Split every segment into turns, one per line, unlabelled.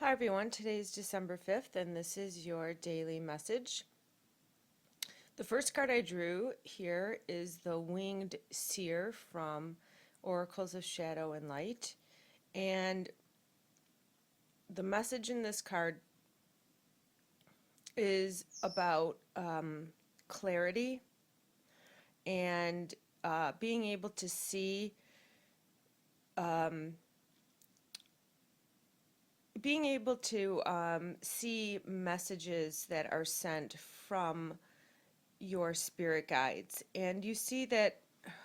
Hi everyone, today is December 5th and this is your daily message. The first card I drew here is the Winged Seer from Oracles of Shadow and Light. And the message in this card is about clarity and being able to see see messages that are sent from your spirit guides. And you see that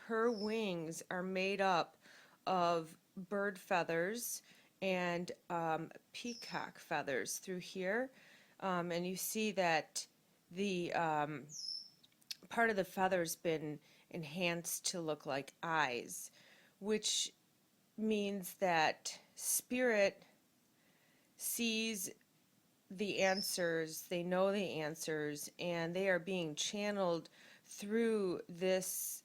her wings are made up of bird feathers and peacock feathers through here. And you see that the part of the feather's been enhanced to look like eyes, which means that spirit sees the answers, they know the answers, and they are being channeled through this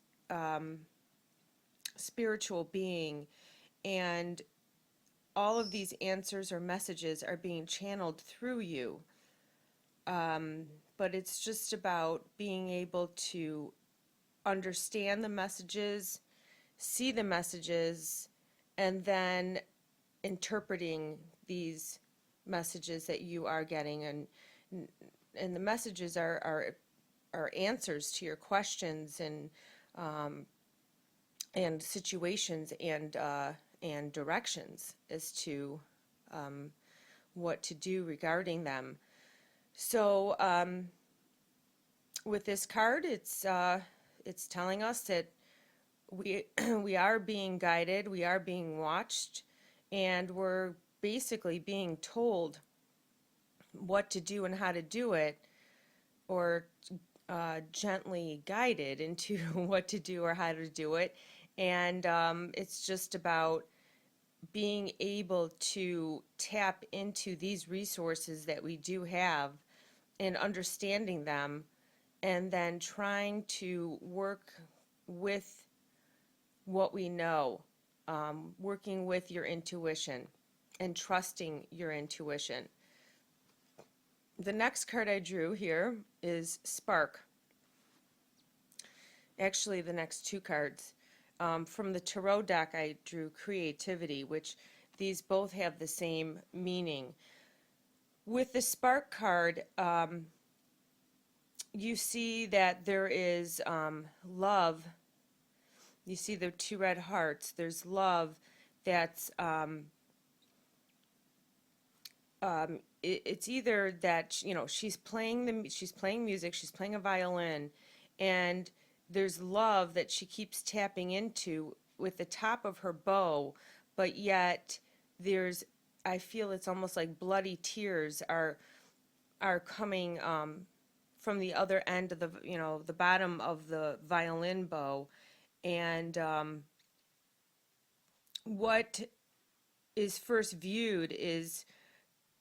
spiritual being. And all of these answers or messages are being channeled through you. But it's just about being able to understand the messages, see the messages, and then interpreting these messages that you are getting. And the messages are answers to your questions and situations and directions as to what to do regarding them. So with this card, it's telling us that we we are being guided, we are being watched, and we're basically being told what to do and how to do it, or gently guided into what to do or how to do it. And it's just about being able to tap into these resources that we do have and understanding them, and then trying to work with what we know, working with your intuition and trusting your intuition. The next card I drew here is Spark. Actually, the next two cards. From the Tarot deck, I drew Creativity, which these both have the same meaning. With the Spark card, you see that there is love. You see the two red hearts. There's love that's it's either that she's playing music, she's playing a violin, and there's love that she keeps tapping into with the top of her bow, but yet there's I feel it's almost like bloody tears are coming from the other end of the bottom of the violin bow. And what is first viewed is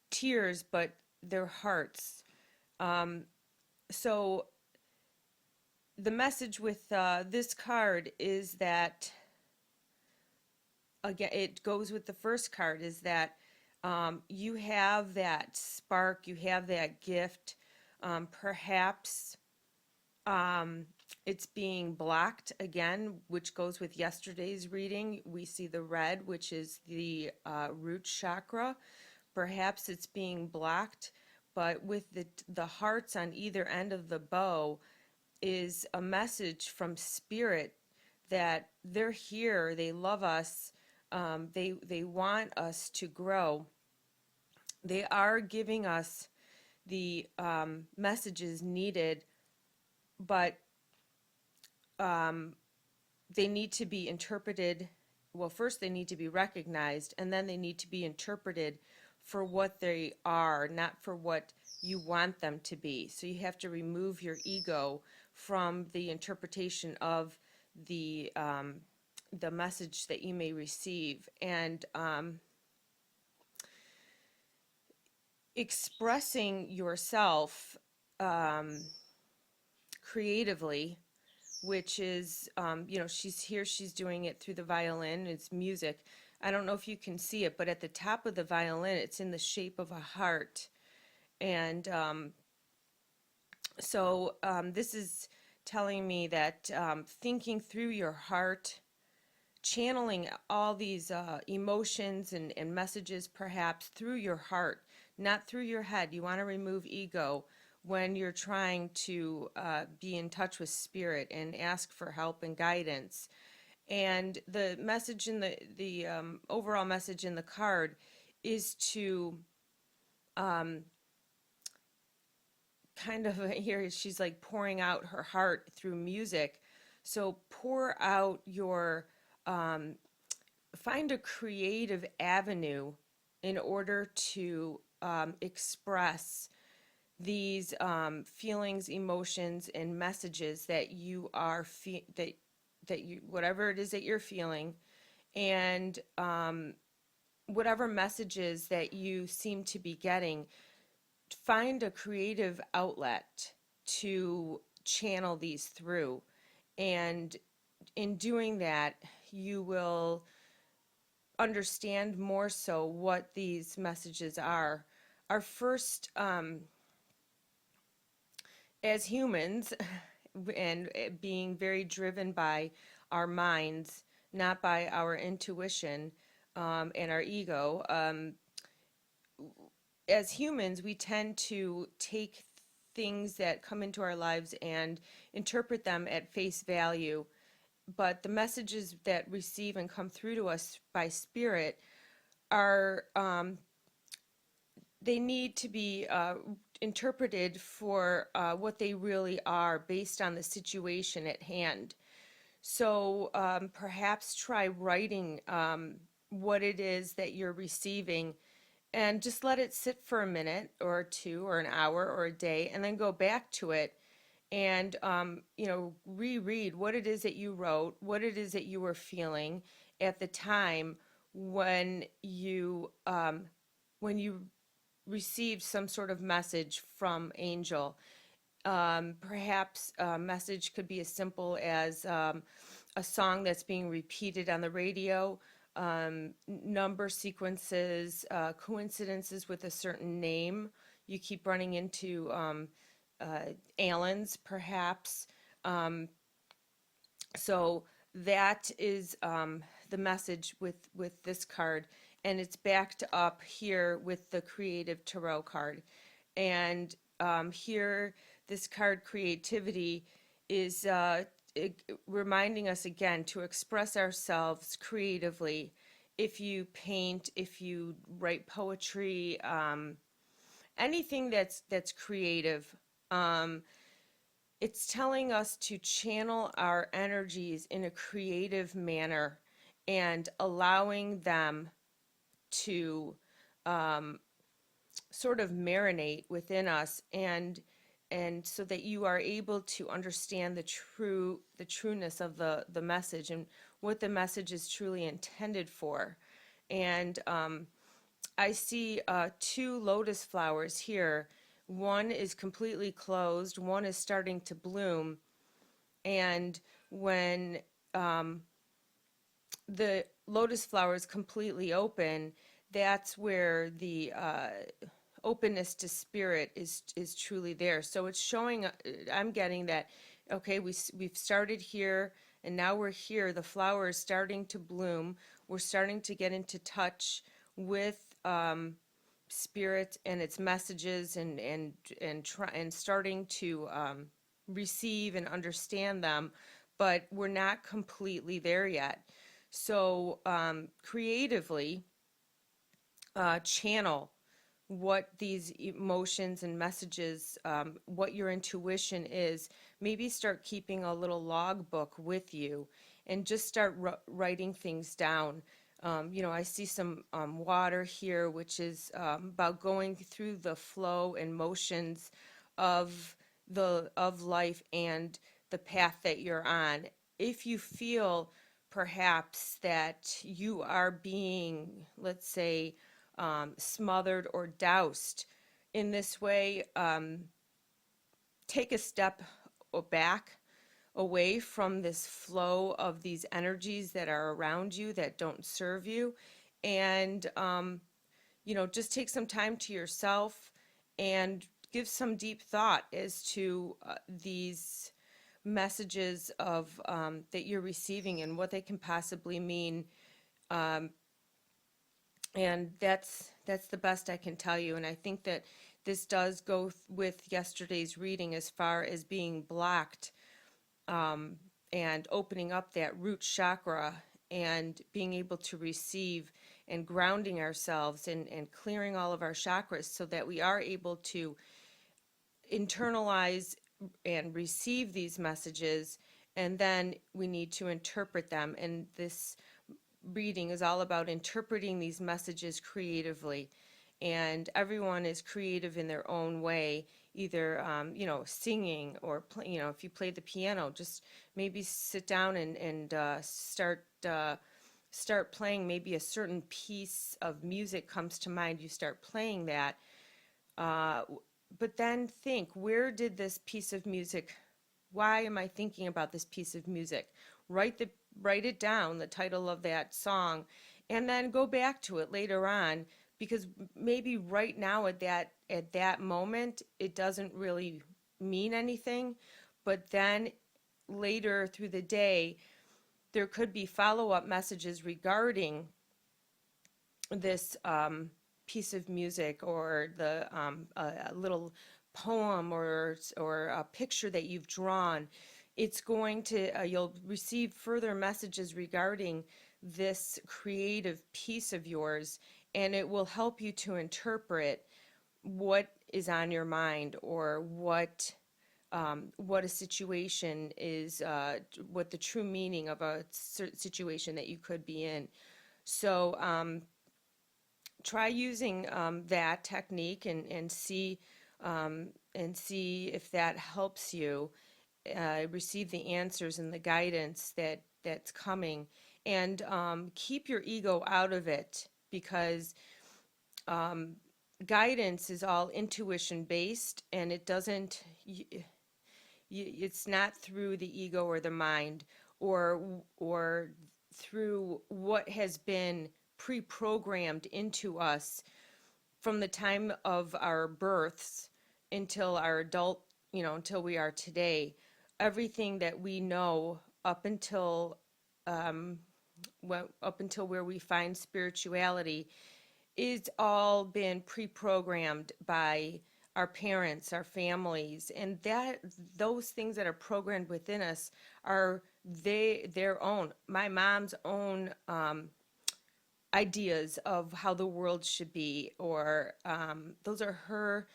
tears, but they're hearts. So the message with this card is that, again, it goes with the first card, is that you have that spark, you have that gift. Perhaps it's being blocked again, which goes with yesterday's reading. We see the red, which is the root chakra. Perhaps it's being blocked, but with the hearts on either end of the bow is a message from spirit that they're here, they love us, they want us to grow. They are giving us the messages needed, but they need to be interpreted. Well, first they need to be recognized, and then they need to be interpreted for what they are, not for what you want them to be. So you have to remove your ego from the interpretation of the message that you may receive, and expressing yourself creatively, which is, she's here, she's doing it through the violin, it's music. I don't know if you can see it, but at the top of the violin, it's in the shape of a heart. And this is telling me that thinking through your heart, channeling all these emotions and messages perhaps through your heart, not through your head. You want to remove ego when you're trying to be in touch with spirit and ask for help and guidance. And the message in the overall message in the card is to kind of here she's like pouring out her heart through music. So pour out your find a creative avenue in order to express these feelings, emotions, and messages that you are that you whatever it is that you're feeling, and whatever messages that you seem to be getting. Find a creative outlet to channel these through, and in doing that, you will understand more so what these messages are. Our first, as humans, and being very driven by our minds, not by our intuition and our ego, as humans, we tend to take things that come into our lives and interpret them at face value. But the messages that receive and come through to us by spirit are they need to be interpreted for what they really are based on the situation at hand. So perhaps try writing what it is that you're receiving, and just let it sit for a minute or two or an hour or a day, and then go back to it and reread what it is that you wrote, what it is that you were feeling at the time when you received some sort of message from Angel. Perhaps a message could be as simple as a song that's being repeated on the radio, number sequences, coincidences with a certain name. You keep running into Allen's, perhaps. Um, so that is the message with this card, and it's backed up here with the Creative Tarot card. And here, this card, Creativity, is reminding us again to express ourselves creatively. If you paint, if you write poetry, anything that's creative, um, it's telling us to channel our energies in a creative manner and allowing them to sort of marinate within us, and so that you are able to understand the trueness of the message and what the message is truly intended for. And I see two lotus flowers here. One is completely closed, one is starting to bloom. And when the lotus flower is completely open, that's where the openness to spirit is truly there. So it's showing. I'm getting that. Okay, we've started here, and now we're here. The flower is starting to bloom. We're starting to get into touch with spirit and its messages, and starting to receive and understand them, but we're not completely there yet. So creatively channel what these emotions and messages, what your intuition is. Maybe start keeping a little logbook with you and just start writing things down. I see some water here, which is about going through the flow and motions of of life and the path that you're on. If you feel perhaps that you are being, let's say, smothered or doused in this way, take a step back away from this flow of these energies that are around you that don't serve you. And, just take some time to yourself and give some deep thought as to these messages of that you're receiving and what they can possibly mean. And that's the best I can tell you. And I think that this does go with yesterday's reading as far as being blocked, and opening up that root chakra and being able to receive and grounding ourselves and clearing all of our chakras so that we are able to internalize and receive these messages, and then we need to interpret them. And this reading is all about interpreting these messages creatively. And everyone is creative in their own way, either, singing or, if you play the piano, just maybe sit down and start playing. Maybe a certain piece of music comes to mind, you start playing that. Uh, but then think, where did this piece of music, why am I thinking about this piece of music? Write it down, the title of that song, and then go back to it later on, because maybe right now at that moment it doesn't really mean anything, but then later through the day there could be follow-up messages regarding this piece of music, or a little poem, or a picture that you've drawn. It's going to You'll receive further messages regarding this creative piece of yours, and it will help you to interpret what is on your mind, or what a situation is, what the true meaning of a situation that you could be in. So try using that technique, and see if that helps you receive the answers and the guidance that's coming. And keep your ego out of it, because guidance is all intuition based, and it's not through the ego or the mind, or through what has been pre-programmed into us from the time of our births until our adult, until we are today. Everything that we know up until where we find spirituality is all been pre-programmed by our parents, our families, and that those things that are programmed within us are their own, my mom's own ideas of how the world should be, or those are her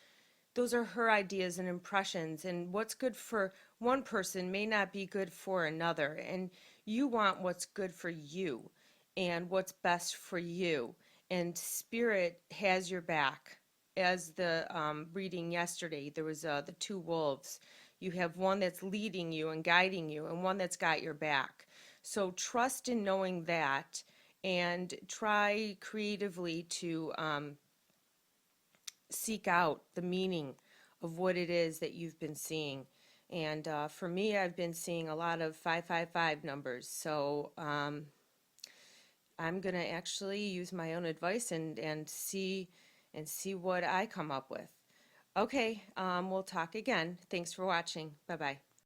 ideas and impressions, and what's good for one person may not be good for another, and you want what's good for you and what's best for you, and spirit has your back. As the reading yesterday, there was the two wolves. You have one that's leading you and guiding you, and one that's got your back. So trust in knowing that, and try creatively to seek out the meaning of what it is that you've been seeing. And for me, I've been seeing a lot of 555 numbers. So I'm going to actually use my own advice and see what I come up with. Okay, we'll talk again. Thanks for watching. Bye-bye.